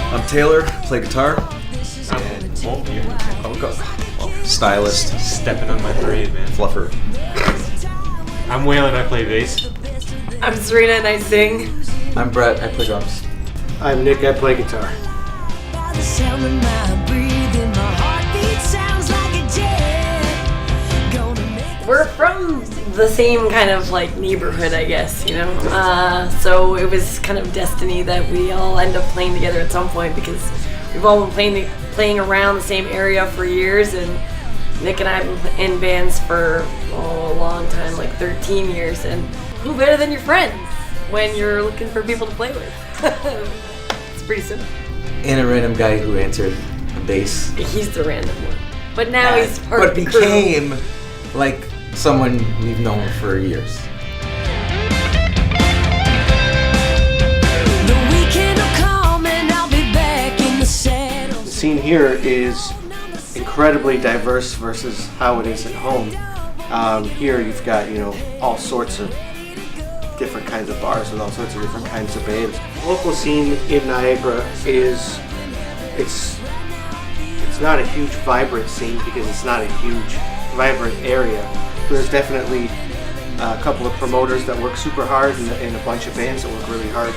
I'm Taylor, play guitar. Stylist. Stepping on my parade, man. Fluffer. I'm Welland, I play bass. I'm Serena and I sing. I'm Brett, I play drums. I'm Nick, I play guitar. We're from the same kind of like neighborhood, I guess, you know? So it was kind of destiny that we all end up playing together at some point because we've all been playing around the same area for years, and Nick and I have been in bands for a long time, like 13 years, and who better than your friends when you're looking for people to play with? It's pretty simple. And a random guy who answered the bass. He's the random one. But now he's part of the crew. But became like someone we've known for years. The scene here is incredibly diverse versus how it is at home. Here you've got, you know, all sorts of different kinds of bars with all sorts of different kinds of bands. The local scene in Niagara is, it's not a huge vibrant scene because it's not a huge vibrant area. There's definitely a couple of promoters that work super hard and a bunch of bands that work really hard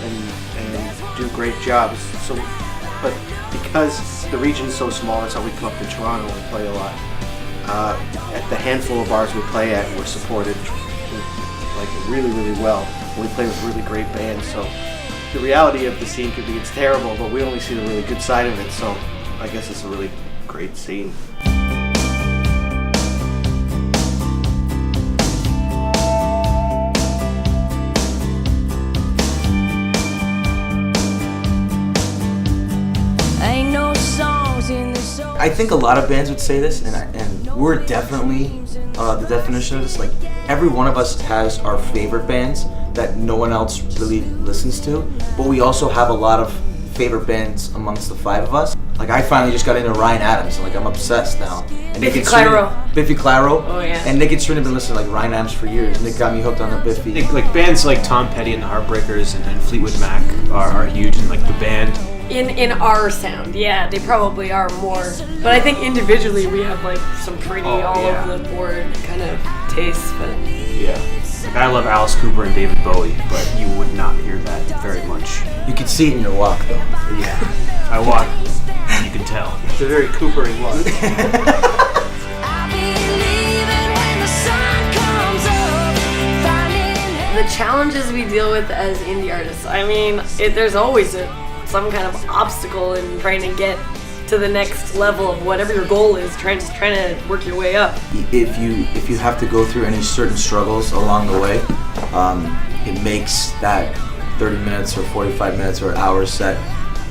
and do great jobs. So, but because the region's so small, that's how we come up to Toronto and play a lot. At the handful of bars we play at, we're supported like really, really well. We play with really great bands, so the reality of the scene could be it's terrible, but we only see the really good side of it, so I guess it's a really great scene. I think a lot of bands would say this, and we're definitely the definition of this. Like, every one of us has our favorite bands that no one else really listens to, but we also have a lot of favorite bands amongst the five of us. Like, I finally just got into Ryan Adams, and like I'm obsessed now. And Biffy Clyro. Biffy Clyro. Oh yeah. And Nick and Serena have been listening to like Ryan Adams for years. Nick got me hooked on the Biffy. Like bands like Tom Petty and the Heartbreakers and Fleetwood Mac are huge, and like the band. In our sound, yeah, they probably are more. But I think individually we have like some pretty over the board kind of tastes. But yeah, like I love Alice Cooper and David Bowie, but you would not hear that very much. You can see it in your walk, though. Yeah, I walk, and you can tell. It's a very Coopering walk. the challenges we deal with as indie artists, I mean, there's always some kind of obstacle in trying to get to the next level of whatever your goal is, trying to work your way up. If you have to go through any certain struggles along the way, it makes that 30 minutes or 45 minutes or hour set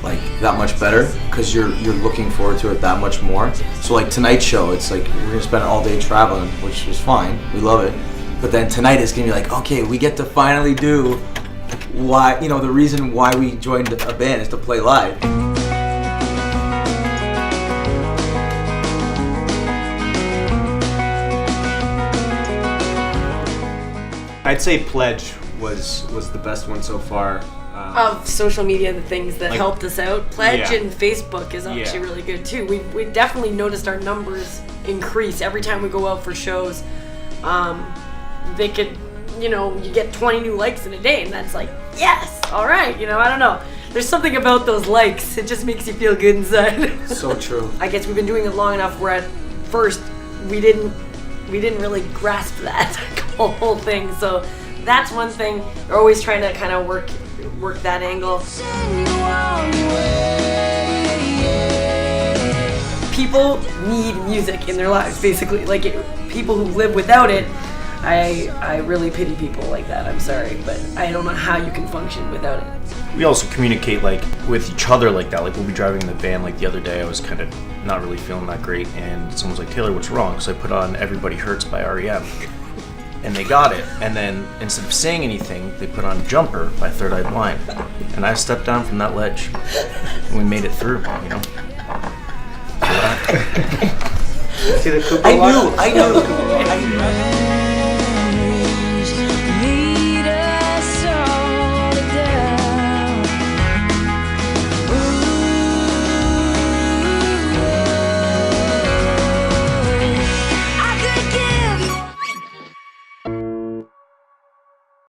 like that much better, because you're looking forward to it that much more. So like tonight's show, it's like we're gonna spend all day traveling, which is fine, we love it, but then tonight is gonna be like, okay, we get to finally do why, the reason why we joined a band is to play live. I'd say Pledge was the best one so far. Of social media, the things that helped us out. Pledge and Facebook is actually really good too. We definitely noticed our numbers increase every time we go out for shows. They could, you get 20 new likes in a day, and that's like, yes, all right, I don't know. There's something about those likes. It just makes you feel good inside. So true. I guess we've been doing it long enough where at first we didn't really grasp that whole thing. So that's one thing. We're always trying to kind of work that angle. People need music in their lives, basically. Like people who live without it, I really pity people like that. I'm sorry, but I don't know how you can function without it. We also communicate with each other like that. Like we'll be driving in the van. Like the other day, I was kind of not really feeling that great, and someone's like, "Taylor, what's wrong?" So I put on "Everybody Hurts" by REM, and they got it. And then instead of saying anything, they put on "Jumper" by Third Eye Blind, and I stepped down from that ledge, and we made it through. See the Cooper I knew.